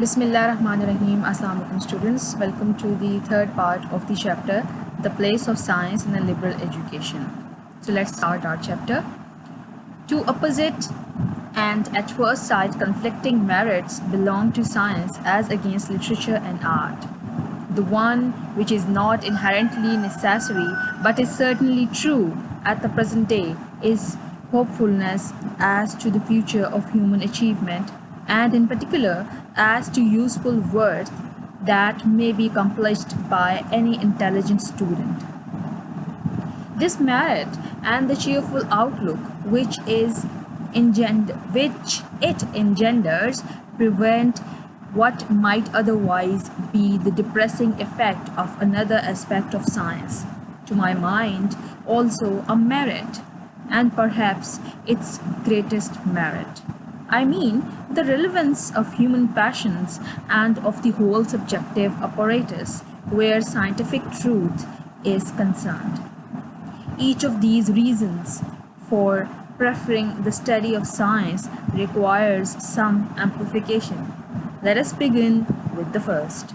Bismillahirrahmanirrahim. Assalamu alaikum students. Welcome to the third part of the chapter, The Place of Science in a Liberal Education. So let's start our chapter. Two opposite and at first sight conflicting merits belong to science as against literature and art. The one which is not inherently necessary but is certainly true at the present day is hopefulness as to the future of human achievement, and in particular as to useful work that may be accomplished by any intelligent student. This merit and the cheerful outlook which it engenders prevent what might otherwise be the depressing effect of another aspect of science, to my mind also a merit, and perhaps its greatest merit. I mean the relevance of human passions and of the whole subjective apparatus where scientific truth is concerned. Each of these reasons for preferring the study of science requires some amplification. Let us begin with the first.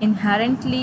inherently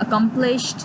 accomplished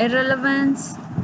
irrelevance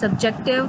subjective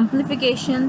amplification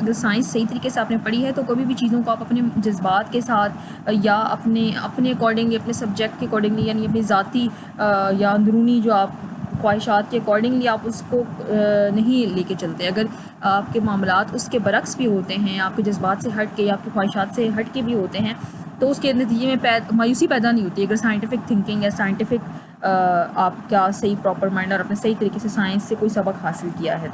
اگر science صحیح طریقے سے آپ نے پڑھی ہے تو کبھی بھی چیزوں کو آپ اپنے جذبات کے ساتھ یا اپنے اکارڈنگلی، اپنے سبجیکٹ کے اکارڈنگلی، یعنی اپنی ذاتی یا اندرونی جو آپ خواہشات کے اکارڈنگلی آپ اس کو نہیں لے کے چلتے. اگر آپ کے معاملات اس کے برعکس بھی ہوتے ہیں، آپ کے جذبات سے ہٹ کے یا آپ کی خواہشات سے ہٹ کے بھی ہوتے ہیں، تو اس کے نتیجے میں مایوسی پیدا نہیں ہوتی. اگر سائنٹیفک تھنکنگ یا سائنٹیفک آپ کا صحیح پراپر مائنڈ اور اپنے صحیح طریقے سے سائنس سے کوئی سبق حاصل کیا ہے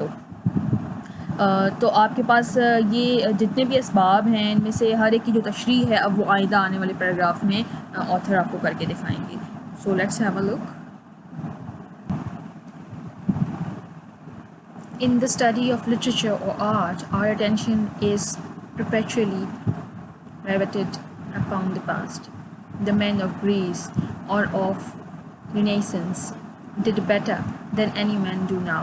تو آپ کے پاس یہ جتنے بھی اسباب ہیں ان میں سے ہر ایک کی جو تشریح ہے اب وہ آئندہ آنے والے پیراگراف میں آتھر آپ کو کر کے دکھائیں گے. So let's have a look. In the study of literature or art, our attention is perpetually riveted upon the past. The men of Greece or of Renaissance did better than any men do now.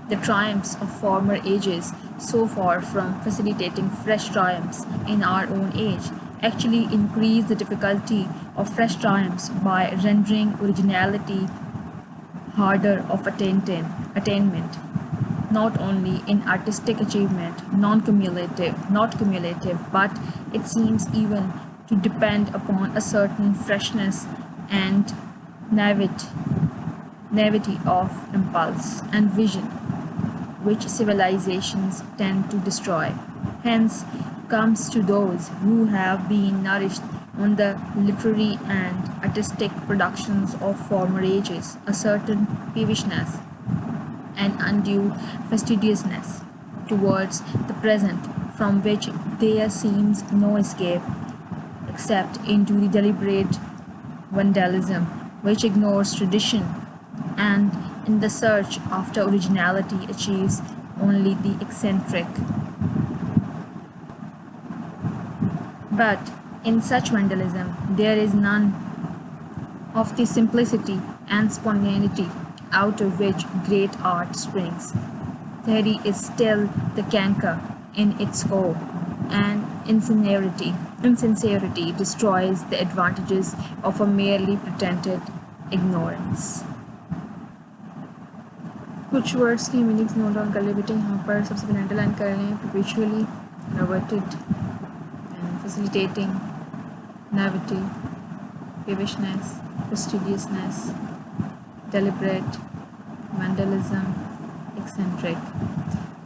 The triumphs of former ages, so far from facilitating fresh triumphs in our own age, actually increase the difficulty of fresh triumphs by rendering originality harder of attainment, not only in artistic achievement, not cumulative, but it seems even to depend upon a certain freshness and naivety of impulse and vision, which civilizations tend to destroy. Hence comes to those who have been nourished on the literary and artistic productions of former ages a certain peevishness and undue fastidiousness towards the present, from which there seems no escape except into the deliberate vandalism which ignores tradition and in the search after originality achieves only the eccentric. But in such vandalism there is none of the simplicity and spontaneity out of which great art springs. Theory is still the canker in its core, and insincerity destroys the advantages of a merely pretended ignorance. کچھ words کی meanings note down کر لیں بیٹے. یہاں پر سب سے پہلے underline کر لیں. perpetually, riveted, facilitating, naivety, peevishness, fastidiousness, deliberate, vandalism, eccentric.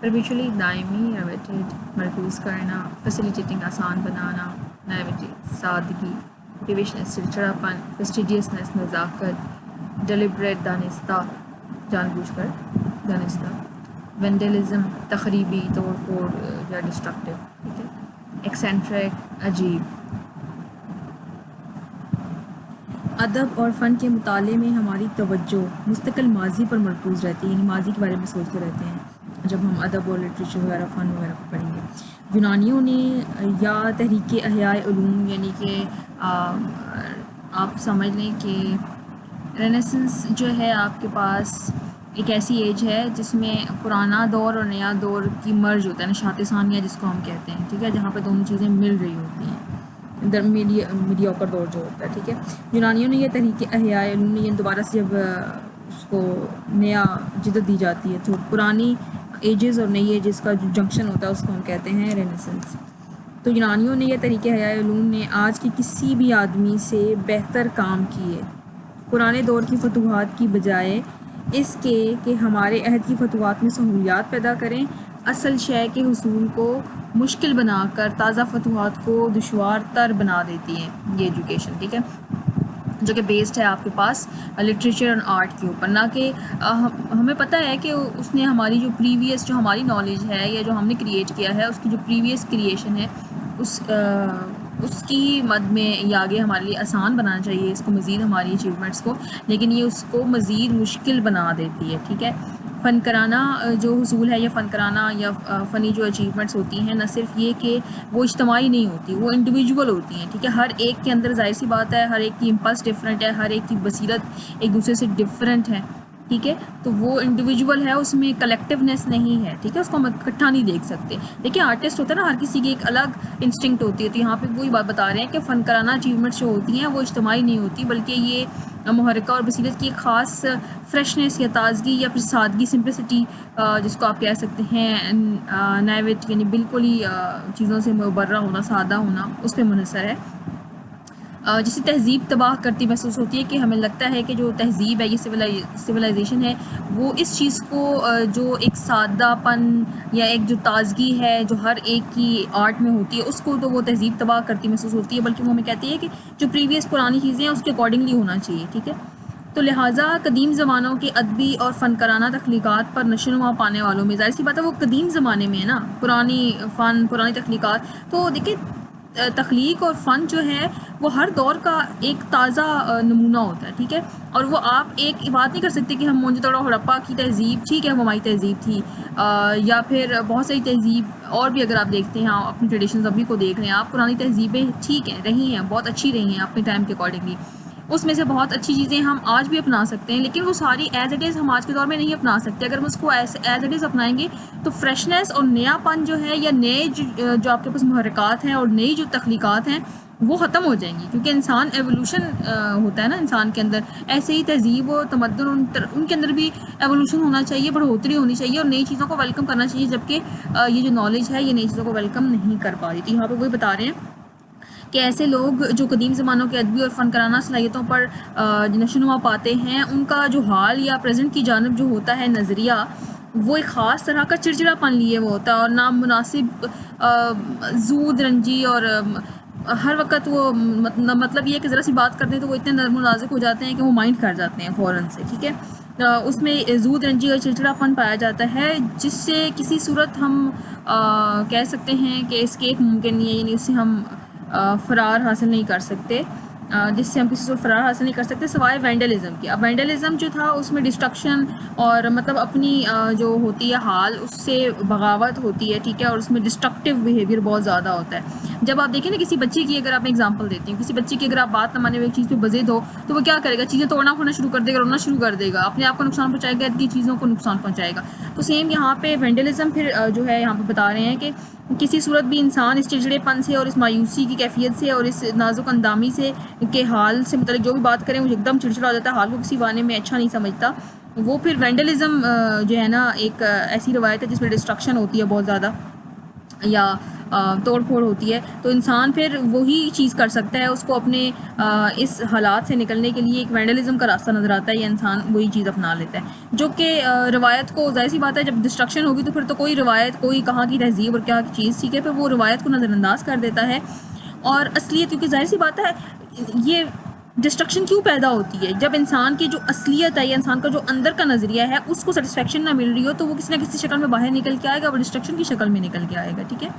perpetually دائمی, riveted مرکوز کرنا, facilitating آسان بنانا, naivety سادگی, peevishness چڑچڑاپن, fastidiousness نزاکت, deliberate دانستہ جان بوجھ کر دانستہ, vandalism تخریبی توڑ پھوڑ یا ڈسٹرکٹیو, ٹھیک ہے, eccentric عجیب. ادب اور فن کے مطالعے میں ہماری توجہ مستقل ماضی پر مرکوز رہتی ہے، یعنی ماضی کے بارے میں سوچتے رہتے ہیں جب ہم ادب اور لٹریچر وغیرہ فن وغیرہ کو پڑھیں گے. یونانیوں نے یا تحریک احیاء علوم، یعنی کہ آپ سمجھ لیں کہ رینیسنس جو ہے آپ کے پاس ایک ایسی ایج ہے جس میں پرانا دور اور نیا دور کی مرج ہوتا ہے، نشاط ثانیہ جس کو ہم کہتے ہیں، ٹھیک ہے، جہاں پہ دونوں چیزیں مل رہی ہوتی ہیں، میڈیوکر دور جو ہوتا ہے، ٹھیک ہے. یونانیوں نے یہ تحریک احیاء علوم نے دوبارہ سے جب اس کو نیا جدت دی جاتی ہے تو پرانی ایجز اور نئی ایجز کا جو جنکشن ہوتا ہے اس کو ہم کہتے ہیں رینیسنس. تو یونانیوں نے یہ طریقے حیاء علوم نے آج کے کسی بھی آدمی سے بہتر کام کیے پرانے دور کی فتوحات کی بجائے اس کے کہ ہمارے عہد کی فتوحات میں سہولیات پیدا کریں، اصل شے کے حصول کو مشکل بنا کر تازہ فتوحات کو دشوار تر بنا دیتی ہیں یہ ایجوکیشن، ٹھیک ہے، جو کہ بیسڈ ہے آپ کے پاس لٹریچر اور آرٹ کے اوپر. نہ کہ ہمیں پتہ ہے کہ اس نے ہماری جو پریویس جو ہماری نالج ہے یا جو ہم نے کریٹ کیا ہے اس کی جو پریویس کریشن ہے اس کی مد میں یہ آگے ہمارے لیے آسان بنانا چاہیے اس کو، مزید ہماری اچیومنٹس کو، لیکن یہ اس کو مزید مشکل بنا دیتی ہے، ٹھیک ہے. فنکرانہ جو حصول ہے یا فنکرانہ یا فنی جو اچیومنٹس ہوتی ہیں، نہ صرف یہ کہ وہ اجتماعی نہیں ہوتی، وہ انڈیویجول ہوتی ہیں، ٹھیک ہے. ہر ایک کے اندر ظاہر سی بات ہے ہر ایک کی امپلس ڈفرینٹ ہے، ہر ایک کی بصیرت ایک دوسرے سے ڈفرینٹ ہے. ٹھیک ہے. تو وہ انڈیویجول ہے, اس میں کلیکٹیونیس نہیں ہے, ٹھیک ہے, اس کو ہم اکٹھا نہیں دیکھ سکتے. دیکھیں آرٹسٹ ہوتا ہے نا, ہر کسی کی ایک الگ انسٹنکٹ ہوتی ہے. تو یہاں پہ وہی بات بتا رہے ہیں کہ فنکارانہ اچیومنٹس جو ہوتی ہیں وہ اجتماعی نہیں ہوتی, بلکہ یہ محرکہ اور بصیرت کی ایک خاص فریشنس یا تازگی یا پھر سادگی, سمپلسٹی جس کو آپ کہہ سکتے ہیں, نیوٹ یعنی بالکل ہی چیزوں سے مبرہ ہونا, سادہ ہونا, اس پہ منحصر ہے. جسے تہذیب تباہ کرتی محسوس ہوتی ہے, کہ ہمیں لگتا ہے کہ جو تہذیب ہے, یہ سویلائزیشن ہے, وہ اس چیز کو جو ایک سادہ پن یا ایک جو تازگی ہے جو ہر ایک کی آرٹ میں ہوتی ہے, اس کو تو وہ تہذیب تباہ کرتی محسوس ہوتی ہے, بلکہ وہ ہمیں کہتی ہے کہ جو پریویس پرانی چیزیں ہیں اس کے اکارڈنگلی ہونا چاہیے. ٹھیک ہے. تو لہٰذا قدیم زمانوں کے ادبی اور فنکارانہ تخلیقات پر نشو و نما پانے والوں میں, ظاہر سی بات ہے وہ قدیم زمانے میں ہے نا, پرانی فن, پرانی تخلیقات. تو دیکھیں تخلیق اور فن جو ہے وہ ہر دور کا ایک تازہ نمونہ ہوتا ہے. ٹھیک ہے. اور وہ آپ ایک بات نہیں کر سکتے کہ ہم موہنجو ہڑپا کی تہذیب, ٹھیک ہے, وہ ہماری تہذیب تھی, یا پھر بہت ساری تہذیب اور بھی اگر آپ دیکھتے ہیں, اپنی ٹریڈیشنز ابھی کو دیکھ رہے ہیں آپ, پرانی تہذیبیں ٹھیک ہیں, رہی ہیں, بہت اچھی رہی ہیں اپنے ٹائم کے اکارڈنگلی. اس میں سے بہت اچھی چیزیں ہم آج بھی اپنا سکتے ہیں, لیکن وہ ساری ایز اٹ از ہم آج کے دور میں نہیں اپنا سکتے. اگر ہم اس کو ایز اٹ از اپنائیں گے تو فریشنس اور نیا پن جو ہے, یا نئے جو آپ کے پاس محرکات ہیں اور نئی جو تخلیقات ہیں وہ ختم ہو جائیں گی, کیونکہ انسان ایوولوشن ہوتا ہے نا انسان کے اندر. ایسے ہی تہذیب و تمدن ان کے اندر بھی ایوولوشن ہونا چاہیے, بڑھوتری ہونی چاہیے, اور نئی چیزوں کو ویلکم کرنا چاہیے, جبکہ یہ جو نالج ہے یہ نئی چیزوں کو ویلکم نہیں کر پا رہی تھی. یہاں پہ وہی بتا رہے ہیں کہ ایسے لوگ جو قدیم زمانوں کے ادبی اور فنکارانہ صلاحیتوں پر نشو و نما پاتے ہیں, ان کا جو حال یا پریزنٹ کی جانب جو ہوتا ہے نظریہ, وہ ایک خاص طرح کا چڑچڑا پن لیے وہ ہوتا ہے, اور نامناسب زود رنجی, اور ہر وقت وہ مطلب یہ کہ ذرا سی بات کرتے ہیں تو وہ اتنے نرم و نازک ہو جاتے ہیں کہ وہ مائنڈ کر جاتے ہیں فوراً سے. ٹھیک ہے. اس میں زود رنجی اور چڑچڑا پن پایا جاتا ہے, جس سے کسی صورت ہم کہہ سکتے ہیں کہ اسکیپ ممکن نہیں ہے, یعنی اس سے ہم فرار حاصل نہیں کر سکتے, جس سے ہم کسی کو فرار حاصل نہیں کر سکتے سوائے وینڈلزم کی. اب وینڈلزم جو تھا اس میں ڈسٹرکشن اور مطلب اپنی جو ہوتی ہے حال, اس سے بغاوت ہوتی ہے. ٹھیک ہے. اور اس میں ڈسٹرکٹیو بیہیویئر بہت زیادہ ہوتا ہے. جب آپ دیکھیں نا کسی بچے کی, اگر آپ میں ایگزامپل دیتی ہوں, کسی بچے کی اگر آپ بات نہ مانے ہوئے ایک چیز پہ بضد ہو تو وہ کیا کرے گا, چیزیں توڑنا پھوڑنا شروع کر دے گا, رونا شروع کر دے گا, اپنے آپ کو نقصان پہنچائے گا, اتنی چیزوں کو نقصان پہنچائے گا. تو سیم یہاں پہ وینڈلزم پھر جو ہے یہاں پہ بتا رہے ہیں کہ کسی صورت بھی انسان اس چڑچڑے پن سے اور اس مایوسی کی کیفیت سے اور اس نازک اندامی سے کے حال سے متعلق جو بھی بات کریں وہ ایک دم چڑچڑا ہو جاتا ہے, حال کو کسی بانے میں اچھا نہیں سمجھتا. وہ پھر وینڈلزم جو ہے نا ایک ایسی روایت ہے جس میں ڈسٹرکشن ہوتی ہے بہت زیادہ, یا توڑ پھوڑ ہوتی ہے. تو انسان پھر وہی چیز کر سکتا ہے, اس کو اپنے اس حالات سے نکلنے کے لیے ایک وینڈلزم کا راستہ نظر آتا ہے, یا انسان وہی چیز اپنا لیتا ہے, جو کہ روایت کو, ظاہر سی بات ہے جب ڈسٹرکشن ہوگی تو پھر تو کوئی روایت, کوئی کہاں کی تہذیب اور کیا چیز, ٹھیک ہے, پھر وہ روایت کو نظر انداز کر دیتا ہے. اور اصلیت, کیونکہ ظاہر سی بات ہے یہ ڈسٹرکشن کیوں پیدا ہوتی ہے, جب انسان کی جو اصلیت ہے یا انسان کا جو اندر کا نظریہ ہے اس کو سیٹسفیکشن نہ مل رہی ہو, تو وہ کسی نہ کسی شکل میں باہر نکل کے آئے گا, وہ ڈسٹرکشن کی شکل میں نکل کے آئے گا. ٹھیک ہے.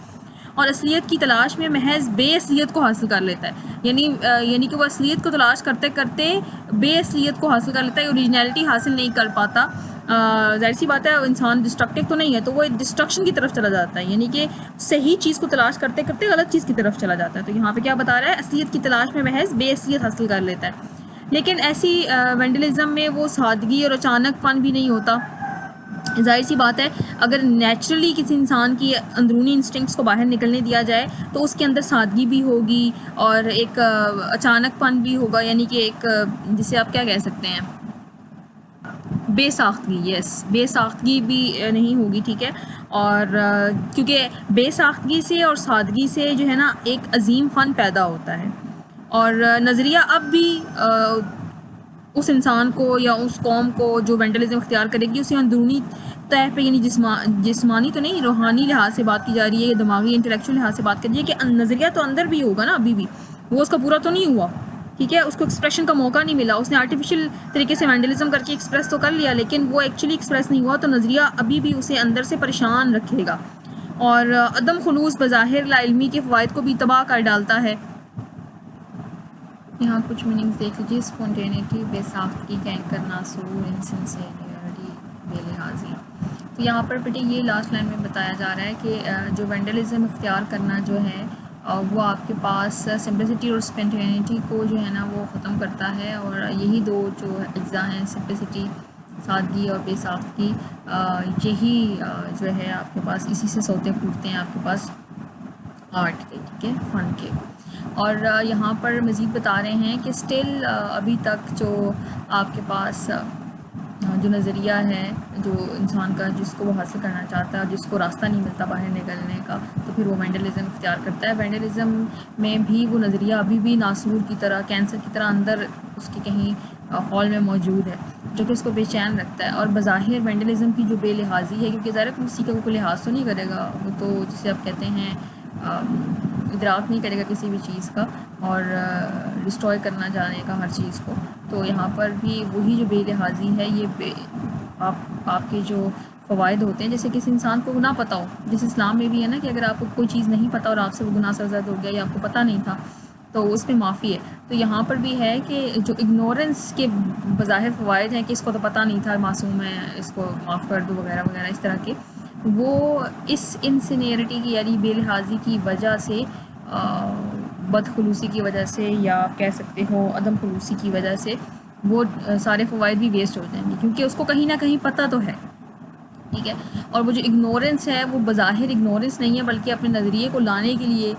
اور اصلیت کی تلاش میں محض بے اصلیت کو حاصل کر لیتا ہے, یعنی کہ وہ اصلیت کو تلاش کرتے کرتے بے اصلیت کو حاصل کر لیتا ہے, اوریجنلٹی حاصل نہیں کر پاتا. ظاہر سی بات ہے انسان ڈسٹرکٹیو تو نہیں ہے, تو وہ ڈسٹرکشن کی طرف چلا جاتا ہے, یعنی کہ صحیح چیز کو تلاش کرتے کرتے غلط چیز کی طرف چلا جاتا ہے. تو یہاں پہ کیا بتا رہا ہے, اصلیت کی تلاش میں محض بے اصلیت حاصل کر لیتا ہے. لیکن ایسی وینڈلزم میں وہ سادگی اور اچانک پن بھی نہیں ہوتا. ظاہر سی بات ہے اگر نیچرلی کسی انسان کی اندرونی انسٹنکٹس کو باہر نکلنے دیا جائے تو اس کے اندر سادگی بھی ہوگی اور ایک اچانک پن بھی ہوگا, یعنی کہ ایک جسے آپ کیا کہہ سکتے ہیں, بے ساختگی. یس, بے ساختگی بھی نہیں ہوگی. ٹھیک ہے. اور کیونکہ بے ساختگی سے اور سادگی سے جو ہے نا ایک عظیم فن پیدا ہوتا ہے. اور نظریہ اب بھی اس انسان کو یا اس قوم کو جو وینڈلزم اختیار کرے گی, اسے اندرونی طے پہ, یعنی جسمانی تو نہیں, روحانی لحاظ سے بات کی جا رہی ہے, یا دماغی انٹلیکچوئل لحاظ سے بات کی جا رہی ہے, کہ نظریہ تو اندر بھی ہوگا نا ابھی بھی, وہ اس کا پورا تو نہیں ہوا. ٹھیک ہے. اس کو ایکسپریشن کا موقع نہیں ملا, اس نے آرٹیفیشیل طریقے سے وینڈلزم کر کے ایکسپریس تو کر لیا, لیکن وہ ایکچولی ایکسپریس نہیں ہوا, تو نظریہ ابھی بھی اسے اندر سے پریشان رکھے گا. اور عدم خلوص بظاہر لا علمی کے فوائد کو بھی تباہ کر ڈالتا ہے. یہاں کچھ میننگز دیکھ لیجیے. اسپونٹینیٹی, بے ساختگی کا کرنا, سرور, انسنسیریٹی, بے لحاظی. تو یہاں پر بیٹے یہ لاسٹ لائن میں بتایا جا رہا ہے کہ جو وینڈلزم اختیار کرنا جو ہے وہ آپ کے پاس سمپلسٹی اور اسپونٹینیٹی کو جو ہے نا وہ ختم کرتا ہے, اور یہی دو جو اجزاء ہیں, سمپلسٹی سادگی اور بے ساختگی یہی جو ہے آپ کے پاس اسی سے سوتے پھوٹتے ہیں آپ کے پاس آرٹ کے، ٹھیک ہے، فن کے. اور یہاں پر مزید بتا رہے ہیں کہ اسٹل ابھی تک جو آپ کے پاس جو نظریہ ہے جو انسان کا، جس کو وہ حاصل کرنا چاہتا ہے، جس کو راستہ نہیں ملتا باہر نکلنے کا، تو پھر وہ وینڈلزم اختیار کرتا ہے. وینڈلزم میں بھی وہ نظریہ ابھی بھی ناسور کی طرح، کینسر کی طرح اندر اس کے کہیں ہال میں موجود ہے، جو کہ اس کو بے چین رکھتا ہے. اور بظاہر وینڈلزم کی جو بے لحاظی ہے، کیونکہ ظاہر کسی کا کوئی لحاظ تو نہیں کرے گا، وہ تو جسے آپ کہتے ہیں ادراک نہیں کرے گا کسی بھی چیز کا، اور ڈسٹروائے کرنا جانے کا ہر چیز کو. تو یہاں پر بھی وہی جو بے لحاظی ہے، یہ آپ کے جو فوائد ہوتے ہیں، جیسے کسی انسان کو نہ پتہ ہو، جیسے اسلام میں بھی ہے نا کہ اگر آپ کو کوئی چیز نہیں پتہ اور آپ سے وہ گناہ سرزد ہو گیا یا آپ کو پتہ نہیں تھا تو اس میں معافی ہے. تو یہاں پر بھی ہے کہ جو اگنورنس کے بظاہر فوائد ہیں کہ اس کو تو پتہ نہیں تھا، معصوم ہے، اس کو معاف کر دو وغیرہ وغیرہ اس طرح کے، وہ اس انسینیئرٹی کی یعنی بے لحاظی کی وجہ سے، بدخلوصی کی وجہ سے، یا آپ کہہ سکتے ہو عدم خلوصی کی وجہ سے، وہ سارے فوائد بھی ویسٹ ہو جائیں گے، کیونکہ اس کو کہیں نہ کہیں پتہ تو ہے، ٹھیک ہے. اور وہ جو اگنورنس ہے وہ بظاہر اگنورنس نہیں ہے، بلکہ اپنے نظریے کو لانے کے لیے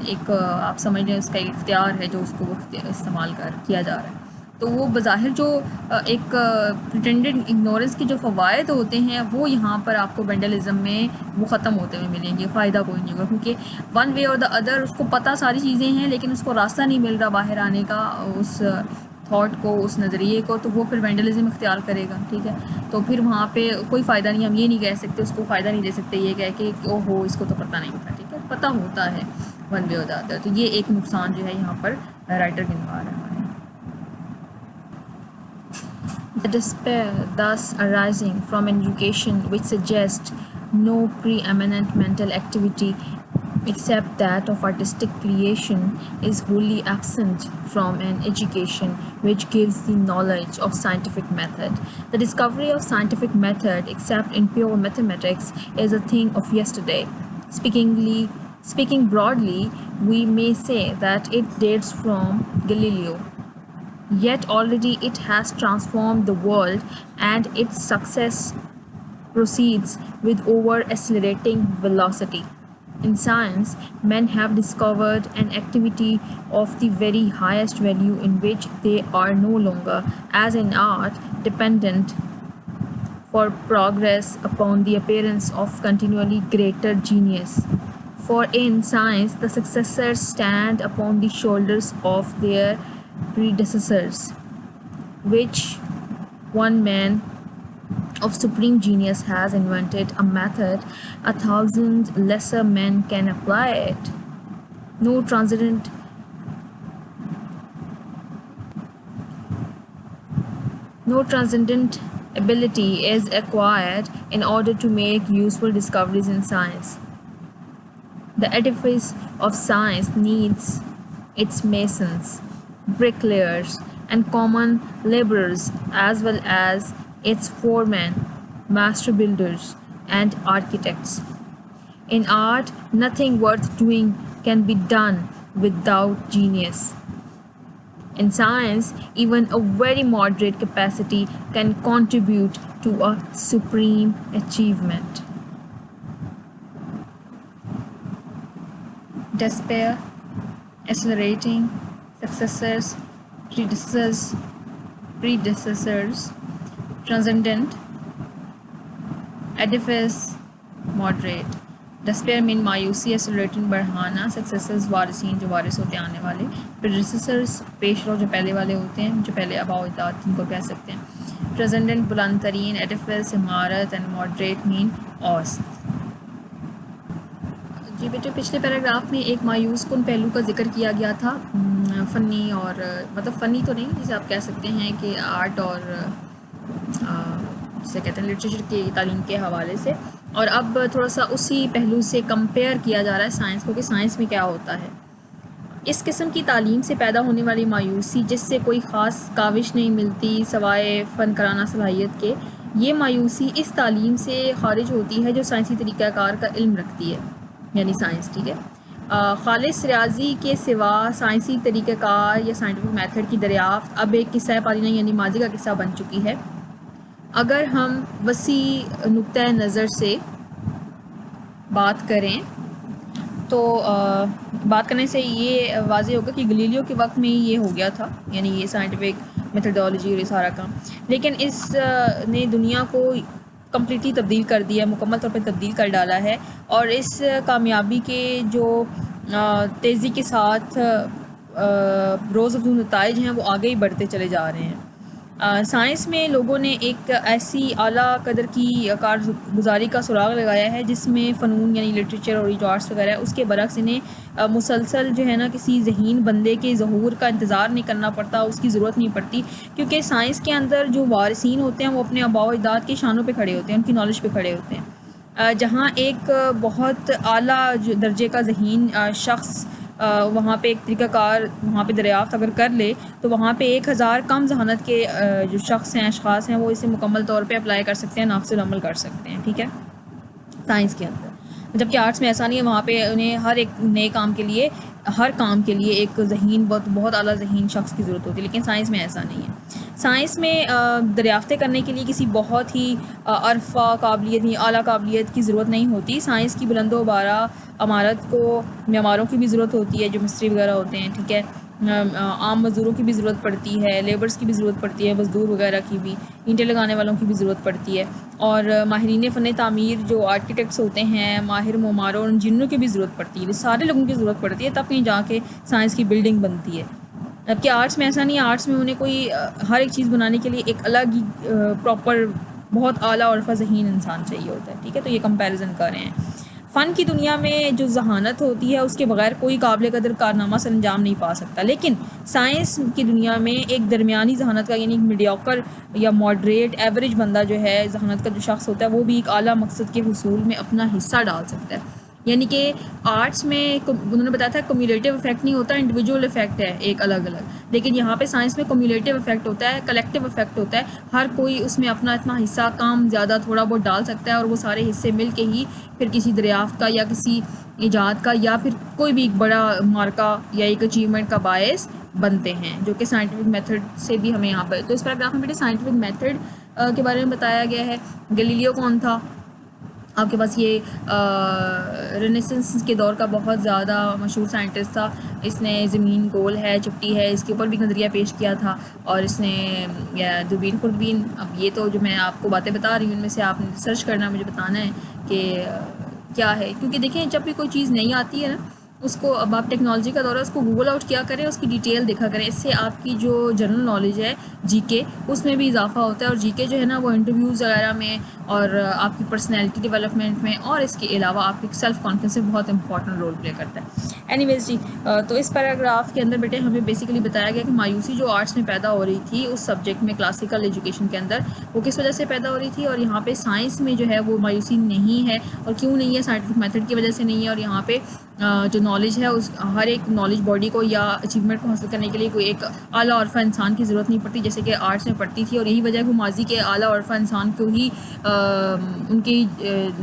ایک آپ سمجھ لیں اس کا ایک اختیار ہے جو اس کو استعمال کیا جا رہا ہے. تو وہ بظاہر جو ایک پریٹینڈڈ اگنورنس کے جو فوائد ہوتے ہیں وہ یہاں پر آپ کو وینڈلزم میں وہ ختم ہوتے ہوئے ملیں گے، فائدہ کوئی نہیں ہوگا، کیونکہ ون وے اور دا ادر اس کو پتہ ساری چیزیں ہیں لیکن اس کو راستہ نہیں مل رہا باہر آنے کا، اس تھاٹ کو، اس نظریے کو، تو وہ پھر وینڈلزم اختیار کرے گا، ٹھیک ہے. تو پھر وہاں پہ کوئی فائدہ نہیں، ہم یہ نہیں کہہ سکتے اس کو فائدہ نہیں دے سکتے یہ کہہ کے او ہو اس کو تو پتہ نہیں تھا، ٹھیک ہے، پتہ ہوتا ہے ون وے ہو جاتا ہے. تو یہ ایک نقصان جو ہے یہاں پر رائٹر گنوا رہا ہے. The despair thus arising from an education which suggests no preeminent mental activity except that of artistic creation is wholly absent from an education which gives the knowledge of scientific method. The discovery of scientific method, except in pure mathematics, is a thing of yesterday. Speaking broadly, we may say that it dates from Galileo. Yet already it has transformed the world, and its success proceeds with over-accelerating velocity. In science, men have discovered an activity of the very highest value in which they are no longer, as in art, dependent for progress upon the appearance of continually greater genius. For in science, the successors stand upon the shoulders of their predecessors, which one man of supreme genius has invented a method 1,000 lesser men can apply it. No transcendent ability is acquired in order to make useful discoveries in science. The edifice of science needs its masons, bricklayers, and common laborers, as well as its foremen, master builders, and architects. In art, nothing worth doing can be done without genius. In science, even a very moderate capacity can contribute to a supreme achievement. Despair, accelerating, successors, predecessors, transcendent, edifice, moderate. Despair mean مایوسی، accelerating بڑھانا، successors وارثین جو وارث ہوتے ہیں آنے والے، predecessors پیش رو جو پہلے والے ہوتے ہیں، جو پہلے آباء و اجداد جن کو کہہ سکتے ہیں، transcendent بلند ترین، edifice عمارت، and moderate mean اوسط. جی بیٹے پچھلے پیراگراف میں ایک مایوس کن پہلو کا ذکر کیا گیا تھا، فنی اور مطلب فنی تو نہیں، جسے آپ کہہ سکتے ہیں کہ آرٹ اور جسے کہتے ہیں لٹریچر کی تعلیم کے حوالے سے، اور اب تھوڑا سا اسی پہلو سے کمپیئر کیا جا رہا ہے سائنس کو کہ سائنس میں کیا ہوتا ہے. اس قسم کی تعلیم سے پیدا ہونے والی مایوسی جس سے کوئی خاص کاوش نہیں ملتی سوائے فن کرانا صلاحیت کے، یہ مایوسی اس تعلیم سے خارج ہوتی ہے جو سائنسی طریقہ کار کا علم رکھتی ہے، یعنی سائنس، ٹھیک ہے. خالص ریاضی کے سوا سائنسی طریقہ کار یا سائنٹیفک میتھڈ کی دریافت اب ایک قصہ پارینہ یعنی ماضی کا قصہ بن چکی ہے. اگر ہم وسیع نقطۂ نظر سے بات کریں تو بات کرنے سے یہ واضح ہوگا کہ گلیلیو کے وقت میں یہ ہو گیا تھا، یعنی یہ سائنٹیفک میتھڈالوجی اور یہ سارا کام، لیکن اس نے دنیا کو کمپلیٹلی تبدیل کر دیا، مکمل طور پہ تبدیل کر ڈالا ہے، اور اس کامیابی کے جو تیزی کے ساتھ روز افزوں نتائج ہیں وہ آگے ہی بڑھتے چلے جا رہے ہیں۔ سائنس میں لوگوں نے ایک ایسی اعلیٰ قدر کی کارگزاری کا سراغ لگایا ہے جس میں فنون یعنی لٹریچر اور آرٹس وغیرہ، اس کے برعکس انہیں مسلسل جو ہے نا کسی ذہین بندے کے ظہور کا انتظار نہیں کرنا پڑتا، اس کی ضرورت نہیں پڑتی، کیونکہ سائنس کے اندر جو وارثین ہوتے ہیں وہ اپنے آباء و اجداد کی شانوں پہ کھڑے ہوتے ہیں، ان کی نالج پہ کھڑے ہوتے ہیں۔ جہاں ایک بہت اعلیٰ درجے کا ذہین شخص وہاں پہ ایک طریقہ کار وہاں پہ دریافت اگر کر لے تو وہاں پہ 1000 کم ذہانت کے جو شخص ہیں، اشخاص ہیں، وہ اسے مکمل طور پہ اپلائی کر سکتے ہیں، نافذ العمل کر سکتے ہیں، ٹھیک ہے، سائنس کے اندر۔ جبکہ آرٹس میں ایسا نہیں ہے، وہاں پہ انہیں ہر ایک نئے کام کے لیے، ہر کام کے لیے ایک ذہین بہت اعلیٰ ذہین شخص کی ضرورت ہوتی ہے، لیکن سائنس میں ایسا نہیں ہے۔ سائنس میں دریافتیں کرنے کے لیے کسی بہت ہی عرفہ قابلیت یا اعلیٰ قابلیت کی ضرورت نہیں ہوتی۔ سائنس کی بلند و بالا عمارت کو معماروں کی بھی ضرورت ہوتی ہے، جو مستری وغیرہ ہوتے ہیں، ٹھیک ہے، عام مزدوروں کی بھی ضرورت پڑتی ہے، لیبرز کی بھی ضرورت پڑتی ہے، مزدور وغیرہ کی بھی، اینٹیں لگانے والوں کی بھی ضرورت پڑتی ہے، اور ماہرین فن تعمیر جو آرکیٹیکٹس ہوتے ہیں، ماہر معماروں اور انجینئروں کی بھی ضرورت پڑتی ہے، سارے لوگوں کی ضرورت پڑتی ہے، تب کہیں جا کے سائنس کی بلڈنگ بنتی ہے۔ جبکہ آرٹس میں ایسا نہیں ہے، آرٹس میں انہیں کوئی ہر ایک چیز بنانے کے لیے ایک الگ ہی پراپر بہت اعلیٰ اور ذہین انسان چاہیے ہوتا ہے، ٹھیک ہے، تو یہ کمپیریزن کر رہے ہیں۔ فن کی دنیا میں جو ذہانت ہوتی ہے اس کے بغیر کوئی قابل قدر کارنامہ سر انجام نہیں پا سکتا، لیکن سائنس کی دنیا میں ایک درمیانی ذہانت کا یعنی ایک میڈیوکر یا ماڈریٹ ایوریج بندہ جو ہے، ذہانت کا جو شخص ہوتا ہے، وہ بھی ایک اعلیٰ مقصد کے حصول میں اپنا حصہ ڈال سکتا ہے۔ یعنی کہ آرٹس میں انہوں نے بتایا تھا کمیولیٹیو افیکٹ نہیں ہوتا، انڈیویجول افیکٹ ہے ایک الگ الگ، لیکن یہاں پہ سائنس میں کمیولیٹیو افیکٹ ہوتا ہے، کلیکٹیو افیکٹ ہوتا ہے، ہر کوئی اس میں اپنا اتنا حصہ کام زیادہ تھوڑا بہت ڈال سکتا ہے، اور وہ سارے حصے مل کے ہی پھر کسی دریافت کا یا کسی ایجاد کا یا پھر کوئی بھی ایک بڑا مارکا یا ایک اچیومنٹ کا باعث بنتے ہیں، جو کہ سائنٹیفک میتھڈ سے بھی ہمیں یہاں پہ، تو اس پیراگراف میں بیٹے سائنٹیفک میتھڈ کے بارے میں بتایا گیا ہے۔ گلیلیو کون تھا؟ آپ کے پاس یہ رینیسنس کے دور کا بہت زیادہ مشہور سائنٹسٹ تھا، اس نے زمین گول ہے چپٹی ہے اس کے اوپر بھی نظریہ پیش کیا تھا، اور اس نے دوربین خوردبین، اب یہ تو جو میں آپ کو باتیں بتا رہی ہوں ان میں سے آپ نے ریسرچ کرنا، مجھے بتانا ہے کہ کیا ہے، کیونکہ دیکھیں جب بھی کوئی چیز نہیں آتی ہے نا، اس کو، اب آپ ٹیکنالوجی کا دور ہے، اس کو گوگل آؤٹ کیا کریں، اس کی ڈیٹیل دیکھا کریں، اس سے آپ کی جو جنرل نالج ہے جی کے، اس میں بھی اضافہ ہوتا ہے، اور جی کے جو ہے نا وہ انٹرویوز وغیرہ میں اور آپ کی پرسنالٹی ڈیولپمنٹ میں اور اس کے علاوہ آپ کی سیلف کانفیڈنس میں بہت امپورٹنٹ رول پلے کرتا ہے۔ اینی ویز جی، تو اس پیراگراف کے اندر بیٹے ہمیں بیسیکلی بتایا گیا کہ مایوسی جو آرٹس میں پیدا ہو رہی تھی اس سبجیکٹ میں، کلاسیکل ایجوکیشن کے اندر، وہ کس وجہ سے پیدا ہو رہی تھی، اور یہاں پہ سائنس میں جو ہے وہ مایوسی نہیں ہے، اور کیوں نہیں ہے، سائنٹیفک میتھڈ کی وجہ سے نہیں ہے، اور یہاں پہ جو نالج ہے اس ہر ایک نالج باڈی کو یا اچیومنٹ کو حاصل کرنے کے لیے کوئی ایک اعلیٰ عرفہ انسان کی ضرورت نہیں پڑتی، جیسے کہ آرٹس میں پڑتی تھی، اور یہی وجہ ہے کہ ماضی کے اعلیٰ عرفہ انسان کو ہی ان کی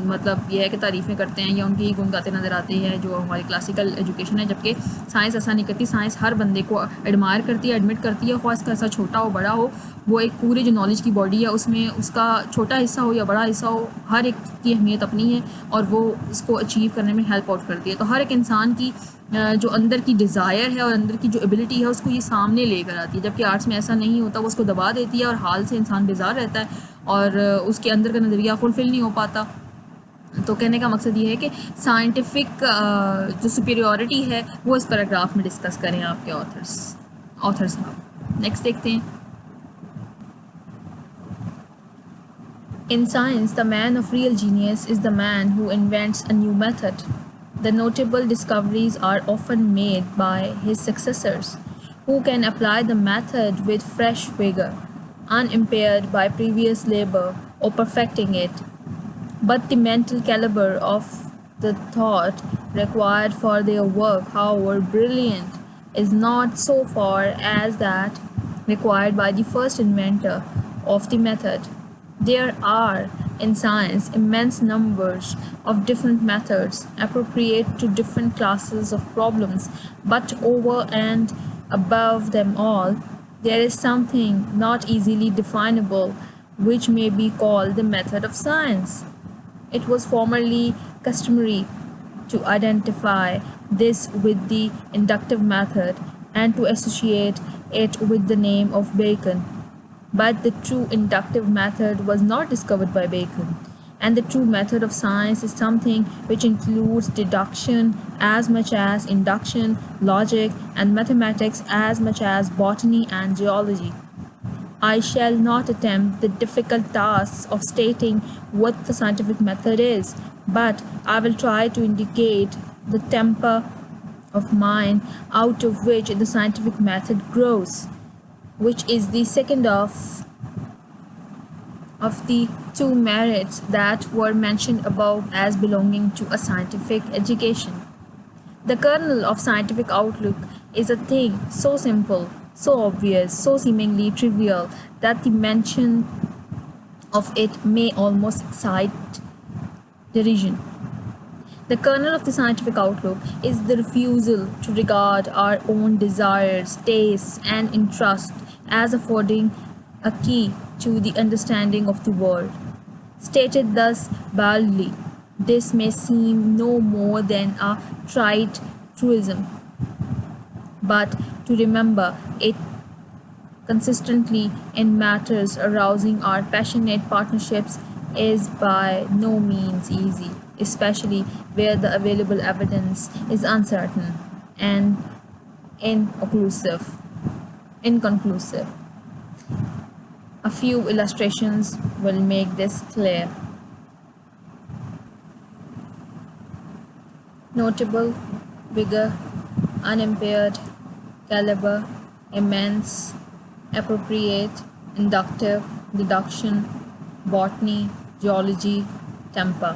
مطلب یہ ہے کہ تعریفیں کرتے ہیں یا ان کی گن گاتے نظر آتے ہیں جو ہماری کلاسیکل ایجوکیشن ہے، جبکہ سائنس ایسا نہیں کرتی، سائنس ہر بندے کو ایڈمائر کرتی ہے، ایڈمٹ کرتی ہے، خواہ اس کا ایسا چھوٹا ہو بڑا ہو، وہ ایک پورے جو نالج کی باڈی ہے اس میں اس کا چھوٹا حصہ ہو یا بڑا حصہ ہو، ہر ایک کی اہمیت اپنی ہے، اور وہ اس کو اچیو کرنے میں ہیلپ آؤٹ کرتی ہے، تو ہر ایک انسان کی جو اندر کی ڈیزائر ہے اور اندر کی جو ایبلٹی ہے اس کو یہ سامنے لے کر آتی ہے، جبکہ آرٹس میں ایسا نہیں ہوتا، وہ اس کو دبا دیتی ہے اور حال سے انسان بیزار رہتا ہے اور اس کے اندر کا نظریہ فلفل نہیں ہو پاتا۔ تو کہنے کا مقصد یہ ہے کہ سائنٹیفک جو سپیریورٹی ہے وہ اس پیراگراف میں ڈسکس کریں آپ کے آتھر صاحب۔ نیکسٹ دیکھتے ہیں۔ In science, the man of real genius is the man who invents a new method. The notable discoveries are often made by his successors, who can apply the method with fresh vigor, unimpaired by previous labor or perfecting it. But the mental caliber of the thought required for their work, however brilliant, is not so far as that required by the first inventor of the method. There are in science immense numbers of different methods appropriate to different classes of problems, but over and above them all, there is something not easily definable which may be called the method of science. It was formerly customary to identify this with the inductive method and to associate it with the name of Bacon. But the true inductive method was not discovered by Bacon, and the true method of science is something which includes deduction as much as induction, logic, and mathematics as much as botany and geology. I shall not attempt the difficult tasks of stating what the scientific method is, but I will try to indicate the temper of mind out of which the scientific method grows, which is the second of the two merits that were mentioned above as belonging to a scientific education. The kernel of scientific outlook is a thing so simple, so obvious, so seemingly trivial that the mention of it may almost excite derision. The kernel of the scientific outlook is the refusal to regard our own desires, tastes, and interests as affording a key to the understanding of the world. Stated thus baldly, this may seem no more than a trite truism, but to remember it consistently in matters arousing our passionate partnerships is by no means easy, especially where the available evidence is uncertain and inconclusive. A few illustrations will make this clear. Notable, vigor, unimpaired, caliber, immense, appropriate, inductive, deduction, botany, geology, temper.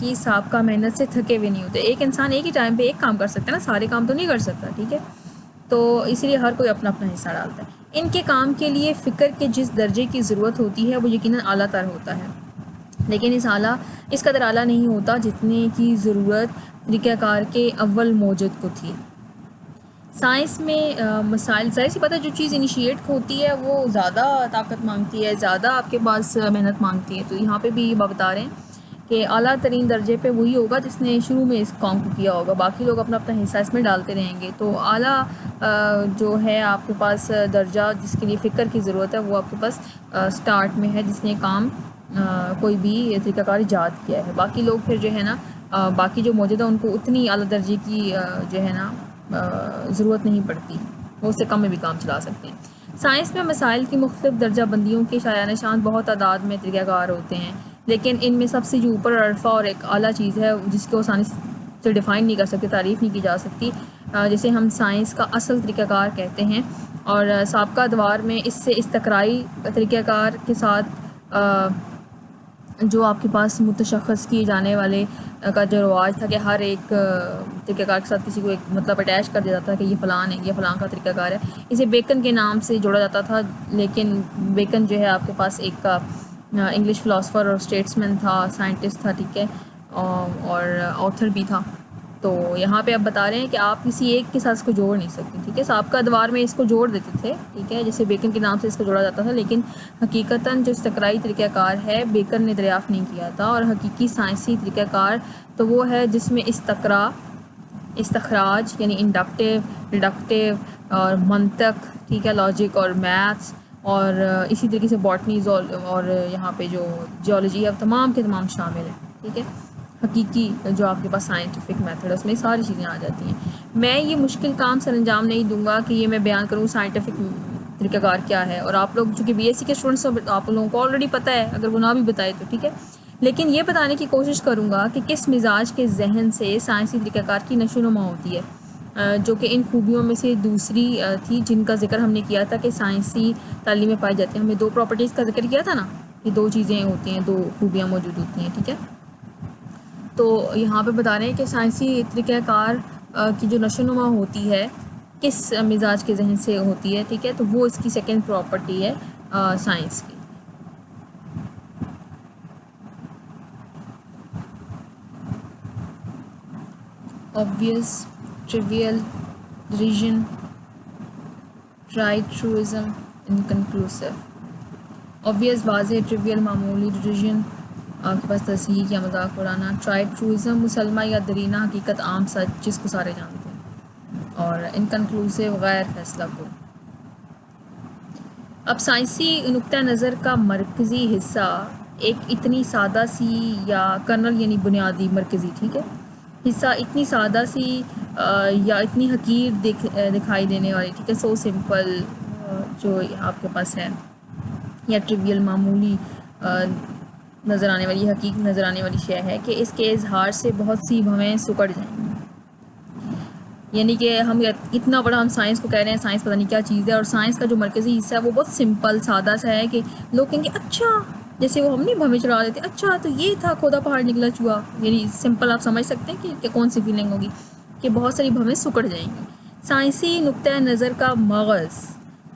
کی سابقہ محنت سے تھکے ہوئے نہیں ہوتے. ایک انسان ایک ہی ٹائم پہ ایک کام کر سکتا ہے نا, سارے کام تو نہیں کر سکتا, ٹھیک ہے, تو اسی لیے ہر کوئی اپنا اپنا حصہ ڈالتا ہے. ان کے کام کے لیے فکر کے جس درجے کی ضرورت ہوتی ہے وہ یقیناً اعلیٰ تر ہوتا ہے, لیکن اس قدر اعلیٰ نہیں ہوتا جتنے کی ضرورت طریقہ کار کے اول موجد کو تھی. سائنس میں مسائل, ظاہر سی بات ہے جو چیز انیشیٹ ہوتی ہے وہ زیادہ طاقت مانگتی ہے, زیادہ آپ کے پاس محنت مانگتی ہے. تو یہاں پہ بھی یہ بتا رہے ہیں کہ اعلیٰ ترین درجے پہ وہی ہوگا جس نے شروع میں اس کام کو کیا ہوگا, باقی لوگ اپنا اپنا حصہ اس میں ڈالتے رہیں گے. تو اعلیٰ جو ہے آپ کے پاس درجہ جس کے لیے فکر کی ضرورت ہے وہ آپ کے پاس سٹارٹ میں ہے, جس نے کام کوئی بھی طریقہ کار ایجاد کیا ہے. باقی لوگ پھر جو ہے نا باقی جو موجود ہے ان کو اتنی اعلیٰ درجے کی جو ہے نا ضرورت نہیں پڑتی, وہ اس سے کم میں بھی کام چلا سکتے ہیں. سائنس میں مسائل کی مختلف درجہ بندیوں کے شایع نشان بہت تعداد میں طریقہ کار ہوتے ہیں, لیکن ان میں سب سے جو اوپر عرفہ اور ایک اعلیٰ چیز ہے جس کو آسانی سے ڈیفائن نہیں کر سکتے, تعریف نہیں کی جا سکتی, جسے ہم سائنس کا اصل طریقہ کار کہتے ہیں. اور سابقہ ادوار میں اس سے استقرائی طریقہ کار کے ساتھ جو آپ کے پاس متشخص کیے جانے والے کا جو رواج تھا کہ ہر ایک طریقہ کار کے ساتھ کسی کو ایک مطلب اٹیچ کر دیا جاتا تھا کہ یہ فلان ہے, یہ فلان کا طریقہ کار ہے. اسے بیکن کے نام سے جوڑا جاتا تھا, لیکن بیکن جو ہے آپ کے پاس ایک انگلش فلاسفر اور اسٹیٹسمین تھا, سائنٹسٹ تھا, ٹھیک ہے, اور آتھر بھی تھا. تو یہاں پہ اب بتا رہے ہیں کہ آپ کسی ایک کے ساتھ اس کو جوڑ نہیں سکتے, ٹھیک ہے. سابقہ ادوار میں اس کو جوڑ دیتے تھے, ٹھیک ہے, جیسے بیکن کے نام سے اس کو جوڑا جاتا تھا, لیکن حقیقتاً جو استقرائی طریقہ کار ہے بیکن نے دریافت نہیں کیا تھا. اور حقیقی سائنسی طریقہ کار تو وہ ہے جس میں استخراج یعنی انڈکٹیو, ڈیڈکٹیو اور منطق, ٹھیک ہے, لاجک اور میتھس, اور اسی طریقے سے باٹنی اور یہاں پہ جو جیولوجی ہے تمام کے تمام شامل ہیں, ٹھیک ہے. حقیقی جو آپ کے پاس سائنٹیفک میتھڈ ہے اس میں ساری چیزیں آ جاتی ہیں. میں یہ مشکل کام سر انجام نہیں دوں گا کہ یہ میں بیان کروں سائنٹیفک طریقہ کار کیا ہے, اور آپ لوگ چونکہ بی ایس سی کے اسٹوڈنٹس آپ لوگوں کو آلریڈی پتہ ہے, اگر وہ نہ بھی بتائے تو ٹھیک ہے, لیکن یہ بتانے کی کوشش کروں گا کہ کس مزاج کے ذہن سے سائنسی طریقہ کار کی نشو و نما ہوتی ہے, جو کہ ان خوبیوں میں سے دوسری تھی جن کا ذکر ہم نے کیا تھا کہ سائنسی تعلیم میں پائی جاتی ہیں. ہم نے 2 پراپرٹیز کا ذکر کیا تھا نا, یہ 2 چیزیں ہوتی ہیں, 2 خوبیاں موجود ہوتی ہیں, ٹھیک ہے. تو یہاں پہ بتا رہے ہیں کہ سائنسی طریقہ کار کی جو نشو و نما ہوتی ہے کس مزاج کے ذہن سے ہوتی ہے, ٹھیک ہے, تو وہ اس کی سیکنڈ پراپرٹی ہے سائنس کی. obvious, trivial, derision, tried truism, inconclusive. obvious واضح, trivial معمولی, derision آپ کے پاس تصحیح یا مذاق اڑانا, tried truism مسلمہ یا درینہ حقیقت عام سچ جس کو سارے جانتے ہیں, اور inconclusive غیر فیصلہ کو. اب سائنسی نقطہ نظر کا مرکزی حصہ ایک اتنی سادہ سی یا کرنل یعنی بنیادی مرکزی, ٹھیک ہے, حصہ اتنی سادہ سی یا اتنی حقیر دکھائی دینے والی, ٹھیک ہے, سو سمپل جو آپ کے پاس ہے, یا ٹریویل معمولی نظر آنے والی, حقیق نظر آنے والی شے ہے کہ اس کے اظہار سے بہت سی بھویں سکڑ جائیں گی. یعنی کہ ہم اتنا بڑا ہم سائنس کو کہہ رہے ہیں, سائنس پتہ نہیں کیا چیز ہے, اور سائنس کا جو مرکزی حصہ ہے وہ بہت سمپل سادہ سا ہے کہ لوگ کہیں گے اچھا, جیسے وہ ہم نہیں بھویں چڑھا دیتے, اچھا تو یہ تھا کھودا پہاڑ نکلا چوہا, یعنی سمپل آپ سمجھ سکتے ہیں کہ کون سی فیلنگ ہوگی کہ بہت ساری بھویں سکڑ جائیں گی. سائنسی نقطہ نظر کا مغز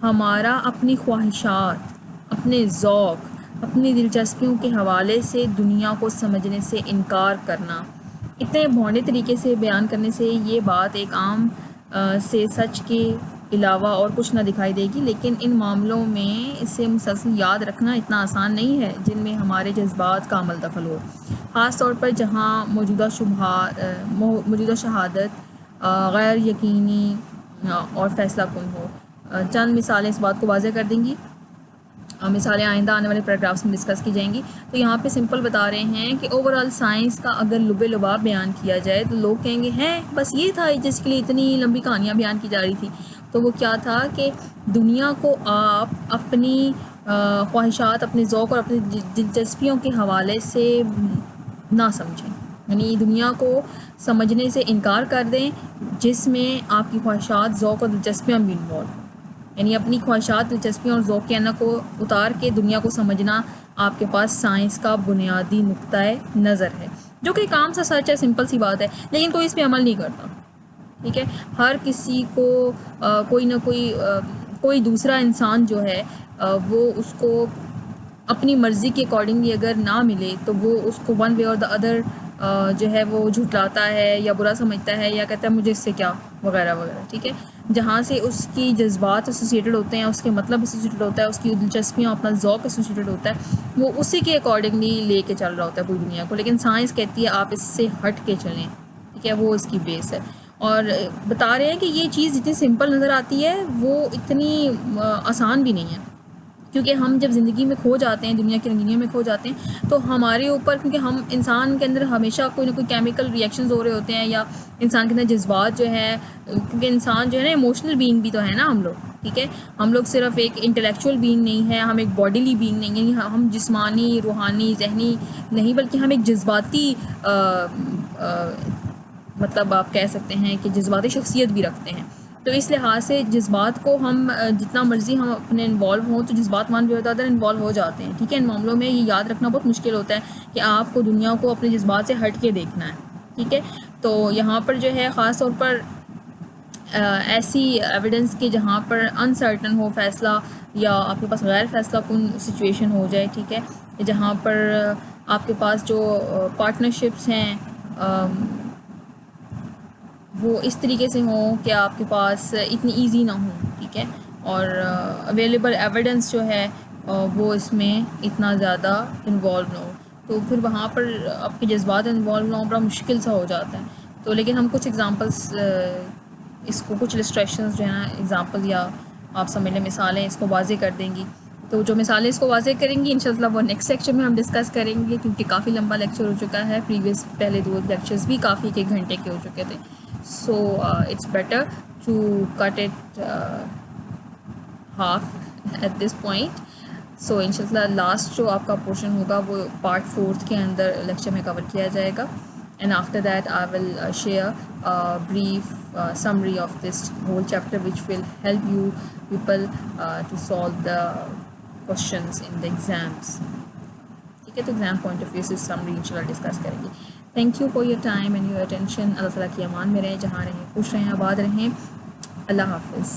ہمارا اپنی خواہشات, اپنے ذوق, اپنی دلچسپیوں کے حوالے سے دنیا کو سمجھنے سے انکار کرنا. اتنے بھونڈے طریقے سے بیان کرنے سے یہ بات ایک عام سے سچ کے علاوہ اور کچھ نہ دکھائی دے گی, لیکن ان معاملوں میں اسے مسلسل یاد رکھنا اتنا آسان نہیں ہے جن میں ہمارے جذبات کا عمل دخل ہو, خاص طور پر جہاں موجودہ شہادت غیر یقینی اور فیصلہ کن ہو. چند مثالیں اس بات کو واضح کر دیں گی, مثالیں آئندہ آنے والے پیراگرافس میں ڈسکس کی جائیں گی. تو یہاں پہ سمپل بتا رہے ہیں کہ اوور آل سائنس کا اگر لب لباب بیان کیا جائے تو لوگ کہیں گے ہیں بس یہ تھا جس کے لیے اتنی لمبی کہانیاں بیان کی جا رہی تھی. تو وہ کیا تھا کہ دنیا کو آپ اپنی خواہشات, اپنے ذوق اور اپنی دلچسپیوں کے حوالے سے نہ سمجھیں, یعنی دنیا کو سمجھنے سے انکار کر دیں جس میں آپ کی خواہشات, ذوق اور دلچسپیاں بھی انوالو, یعنی اپنی خواہشات, دلچسپیاں اور ذوق کے انا کو اتار کے دنیا کو سمجھنا آپ کے پاس سائنس کا بنیادی نقطۂ نظر ہے، جو کہ ایک عام سا سچ ہے، سمپل سی بات ہے، لیکن کوئی اس پہ عمل نہیں کرتا. ٹھیک ہے، ہر کسی کو کوئی نہ کوئی دوسرا انسان جو ہے وہ اس کو اپنی مرضی کے اکارڈنگلی اگر نہ ملے تو وہ اس کو ون وے اور دا ادر جو ہے وہ جھٹلاتا ہے یا برا سمجھتا ہے یا کہتا ہے مجھے اس سے کیا وغیرہ وغیرہ. ٹھیک ہے، جہاں سے اس کی جذبات ایسوسیٹڈ ہوتے ہیں، اس کے مطلب ایسوسیٹڈ ہوتا ہے، اس کی دلچسپیاں، اپنا ذوق ایسوسیٹڈ ہوتا ہے، وہ اسی کے اکارڈنگلی لے کے چل رہا ہوتا ہے پوری دنیا کو. لیکن سائنس کہتی ہے آپ اس سے ہٹ کے چلیں. ٹھیک ہے، وہ اس کی بیس ہے. اور بتا رہے ہیں کہ یہ چیز جتنی سمپل نظر آتی ہے وہ اتنی آسان بھی نہیں ہے، کیونکہ ہم جب زندگی میں کھو جاتے ہیں، دنیا کی رنگینیوں میں کھو جاتے ہیں، تو ہمارے اوپر، کیونکہ ہم انسان کے اندر ہمیشہ کوئی نہ کوئی کیمیکل ریئیکشنز ہو رہے ہوتے ہیں، یا انسان کے اندر جذبات جو ہے، کیونکہ انسان جو ہے نا ایموشنل بینگ بھی تو ہے نا ہم لوگ. ٹھیک ہے، ہم لوگ صرف ایک انٹلیکچوئل بینگ نہیں ہے، ہم ایک باڈیلی بینگ نہیں ہے، ہم جسمانی، روحانی، ذہنی نہیں، بلکہ ہم ایک جذباتی مطلب آپ کہہ سکتے ہیں کہ جذباتی شخصیت بھی رکھتے ہیں. تو اس لحاظ سے جذبات کو ہم جتنا مرضی ہم اپنے انوالو ہوں تو جذبات مان بھی ہوتا ہے انوالو ہو جاتے ہیں. ٹھیک ہے، ان معاملوں میں یہ یاد رکھنا بہت مشکل ہوتا ہے کہ آپ کو دنیا کو اپنے جذبات سے ہٹ کے دیکھنا ہے. ٹھیک ہے، تو یہاں پر جو ہے خاص طور پر ایسی ایویڈنس کہ جہاں پر انسرٹن ہو فیصلہ، یا آپ کے پاس غیر فیصلہ کن سچویشن ہو جائے. ٹھیک ہے، جہاں پر آپ کے پاس جو پارٹنرشپس ہیں وہ اس طریقے سے ہوں کہ آپ کے پاس اتنی ایزی نہ ہوں. ٹھیک ہے، اور اویلیبل ایویڈنس جو ہے وہ اس میں اتنا زیادہ انوالو نہ ہو، تو پھر وہاں پر آپ کے جذبات انوالو نہ ہو بڑا مشکل سا ہو جاتا ہے. تو لیکن ہم کچھ ایگزامپلس اس کو، کچھ السٹریشنز جو ہیں نا ایگزامپل، یا آپ سمجھ لیں مثالیں اس کو واضح کر دیں گی. تو جو مثالیں اس کو واضح کریں گی انشاءاللہ وہ نیکسٹ لیکچر میں ہم ڈسکس کریں گے، کیونکہ کافی لمبا لیکچر ہو چکا ہے. پریویس پہلے 2 لیکچرز بھی کافی 1 گھنٹے کے ہو چکے تھے. So it's better to cut it half at this point. So انشاءاللہ لاسٹ جو آپ کا پورشن ہوگا وہ پارٹ 4 کے اندر لیکچر میں کور کیا جائے گا. And after that I will share a brief summary of this whole chapter which will help you people to solve the questions in the exams. ٹھیک ہے، تو ایگزام پوائنٹ آف ویو سے summary انشاءاللہ discuss کریں گے. Thank you for your time and your attention. اللہ تعالیٰ کی امان میں رہیں، جہاں رہیں خوش رہیں، آباد رہیں. اللہ حافظ.